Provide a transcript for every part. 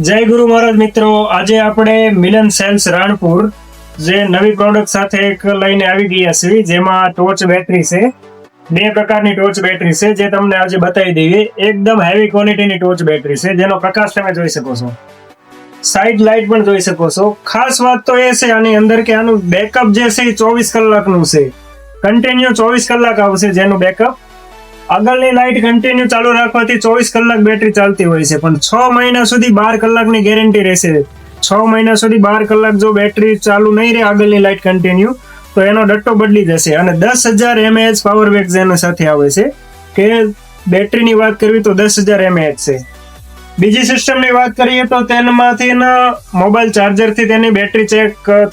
જય ગુરુ મહારાજ મિત્રો, આજે આપણે મિલન સેલ્સ રાણપુર જે નવી પ્રોડક્ટ સાથે એક લઈને આવી ગયા છે, જેમાં ટોર્ચ બેટરી છે. બે પ્રકારની ટોર્ચ બેટરી છે જે તમને આજે બતાવી દઈએ. એકદમ હેવી ક્વોલિટીની ટોર્ચ બેટરી છે જેનો પ્રકાશ તમે જોઈ શકો છો. સાઇડ લાઇટ પણ જોઈ શકો છો. ખાસ વાત તો એ છે આની અંદર કે આનું બેકઅપ જે છે એ 24 કલાકનું છે. કન્ટિન્યુ 24 કલાક આવશે જેનું બેકઅપ. આગળની લાઇટ કન્ટિન્યુ ચાલુ રાખવાથી 24 કલાક બેટરી ચાલતી હોય છે, પણ 6 મહિના સુધી 12 કલાકની ગેરંટી રહેશે. 6 મહિના સુધી 12 કલાક જો બેટરી ચાલુ નહીં રહે આગળની લાઇટ કન્ટિન્યુ, તો એનો ડટ્ટો બદલી જશે. અને 10,000 mAh પાવર બેક જેના સાથે આવે છે, કે બેટરીની વાત કરવી તો 10,000 mAh છે. બીજી સિસ્ટમની વાત કરીએ તો તેનામાંથી મોબાઈલ ચાર્જરથી તેની બેટરી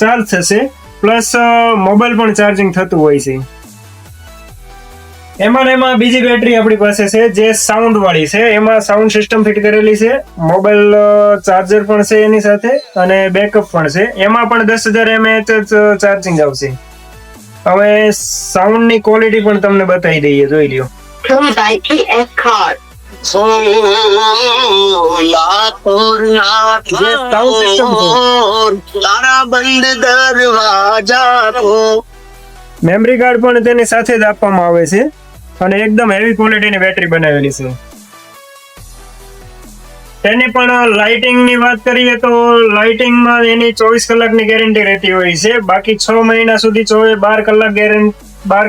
ચાર્જ થશે, પ્લસ મોબાઈલ પણ ચાર્જિંગ થતું હોય છે. એમાં બીજી બેટરી આપણી પાસે છે જે સાઉન્ડ વાળી છે. એમાં સાઉન્ડ સિસ્ટમ ફિટ કરેલી છે, મોબાઈલ ચાર્જર પણ છે એની સાથે, અને બેકઅપ પણ છે. એમાં પણ 10,000 mAh ચાર્જિંગ આવશે. હવે સાઉન્ડની ક્વોલિટી પણ તમને બતાવી દઈએ, જોઈ લ્યો. મેમરી કાર્ડ પણ તેની સાથે જ આપવામાં આવે છે, અને એકદમ હેવી ક્વોલિટીની બેટરી બનાવેલી છે. તેની પણ લાઇટિંગની વાત કરીએ તો લાઇટિંગમાં એની 24 કલાકની ગેરંટી રહેતી હોય છે. બાકી 6 મહિના સુધી 12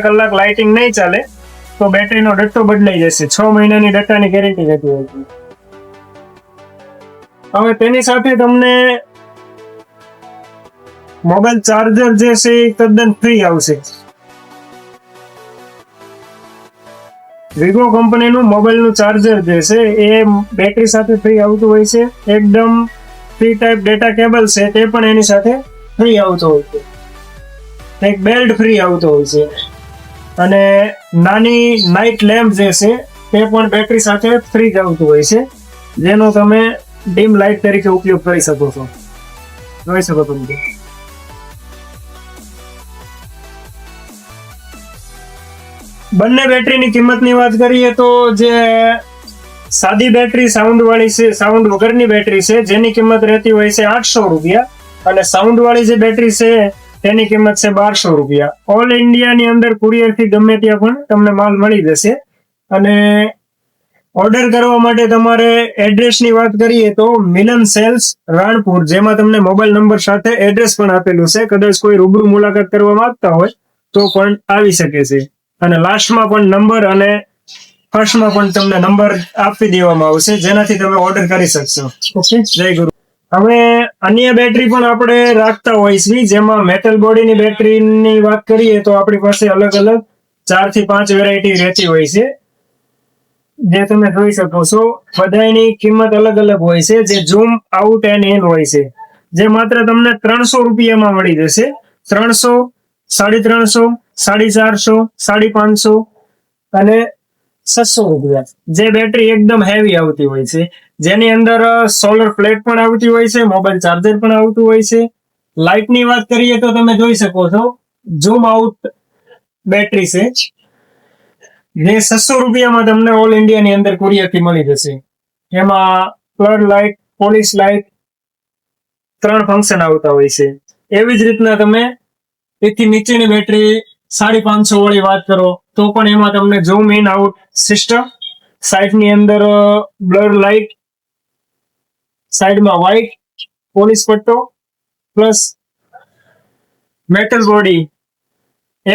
કલાક લાઇટિંગ નહીં ચાલે તો બેટરીનો ડટ્ટો બદલાઈ જશે. 6 મહિનાની ડટ્ટાની ગેરંટી રહેતી હોય છે. હવે તેની સાથે તમને મોબાઈલ ચાર્જર જે છે એ તદ્દન ફ્રી આવશે. વિગો કંપનીનું મોબાઈલનું ચાર્જર જે છે એ બેટરી સાથે ફ્રી આવતું હોય છે. એકદમ ફ્રી ટાઈપ ડેટા કેબલ છે તે પણ એની સાથે ફ્રી આવતો હોય છે. એક બેલ્ટ ફ્રી આવતો હોય છે, અને નાની નાઇટ લેમ્પ જે છે તે પણ બેટરી સાથે ફ્રી જ આવતું હોય છે, જેનો તમે ડીમ લાઇટ તરીકે ઉપયોગ કરી શકો છો. જોઈ શકો તમે. બંને બેટરીની કિંમતની વાત કરીએ તો જે સાદી બેટરી સાઉન્ડ વાળી છે, સાઉન્ડ વગરની બેટરી છે, જેની કિંમત રહેતી હોય છે 800 રૂપિયા, અને સાઉન્ડ વાળી જે બેટરી છે તેની કિંમત છે 1200 રૂપિયા. ઓલ ઇન્ડિયાની અંદર કુરિયરથી ગમે ત્યાં પણ તમને માલ મળી જશે. અને ઓર્ડર કરવા માટે તમારે એડ્રેસની વાત કરીએ તો મિલન સેલ્સ રાણપુર, જેમાં તમને મોબાઈલ નંબર સાથે એડ્રેસ પણ આપેલું છે. કદાચ કોઈ રૂબરૂ મુલાકાત કરવા માંગતા હોય તો પણ આવી શકે છે. અને લાસ્ટમાં પણ નંબર અને ફર્સ્ટમાં પણ તમને નંબર આપી દેવામાં આવશે, જેનાથી તમે ઓર્ડર કરી શકશો. ઓકે, જય ગુરુ. હવે અન્ય બેટરી પણ આપણે રાખતા હોય છે, જેમાં મેટલ બોડીની બેટરીની વાત કરીએ તો આપણી પાસે અલગ અલગ 4 થી 5 વેરાયટી રહેતી હોય છે, જે તમે જોઈ શકો છો. બધાની કિંમત અલગ અલગ હોય છે. જે ઝૂમ આઉટ એન્ડ ઇન હોય છે, જે માત્ર તમને 300 રૂપિયામાં મળી જશે. 300, 350, 450, 550 અને 600 રૂપિયા. જે બેટરી એકદમ હેવી આવતી હોય છે, જેની અંદર સોલર પ્લેટ પણ આવતી હોય છે, મોબાઈલ ચાર્જર પણ આવતું હોય છે. લાઇટની વાત કરીએ તો તમે જોઈ શકો છો, ઝૂમ આઉટ બેટરી છે, જે 600 રૂપિયામાં તમને ઓલ ઇન્ડિયાની અંદર કુરિયરથી મળી જશે. એમાં flood light, polish light, 3 function આવતા હોય છે. એવી જ રીતના તમે એથી નીચેની બેટરી 550 વાળી વાત કરો તો પણ એમાં તમને ઝૂમ ઇન આઉટ સિસ્ટમ, સાઈડની અંદર બ્લર લાઇટ, સાઈડમાં વ્હાઇટ પોલિશ પટ્ટો, પ્લસ મેટલ બોડી.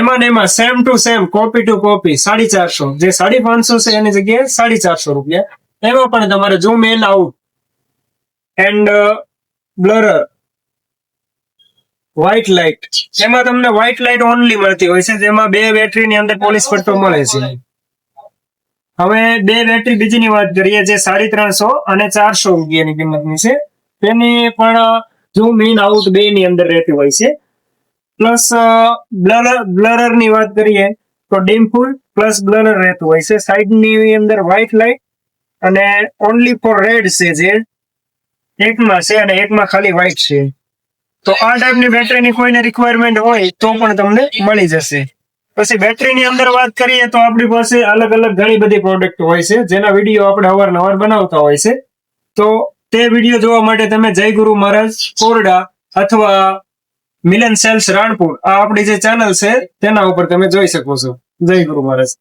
એમાં same to same, copy to copy 450. જે 550 છે એની જગ્યાએ 450 રૂપિયા. એમાં પણ તમારે zoom in out and blur, white light. એમાં તમને વ્હાઇટ લાઇટ ઓનલી મળતી હોય છે, જેમાં 2 બેટરીની અંદર પોલિશ પટ્ટો મળે છે. હવે 2 બેટરી બીજીની વાત કરીએ, જે 350 અને 400 રૂપિયાની કિંમતની છે. તેની પણ ઝૂમ ઇન આઉટ 2 ની અંદર રહેતી હોય છે. પ્લસ બ્લરની વાત કરીએ તો ડીમ ફૂલ પ્લસ બ્લર રહેતું હોય છે. સાઈડની અંદર વ્હાઇટ લાઇટ અને ઓનલી ફોર રેડ છે, જે એકમાં છે અને એકમાં ખાલી વ્હાઇટ છે. તો આ ટાઈપની બેટરીની કોઈને રિક્વાયરમેન્ટ હોય તો પણ તમને મળી જશે. પછી બેટરીની અંદર વાત કરીએ તો આપણી પાસે અલગ અલગ ઘણી બધી પ્રોડક્ટ હોય છે, જેના વિડીયો આપણે અવારનવાર બનાવતા હોય છે. તો તે વિડીયો જોવા માટે તમે જય ગુરુ મહારાજ કોરડા અથવા મિલન સેલ્સ રાણપુર આ આપણી જે ચેનલ છે તેના ઉપર તમે જોઈ શકો છો. જય ગુરુ મહારાજ.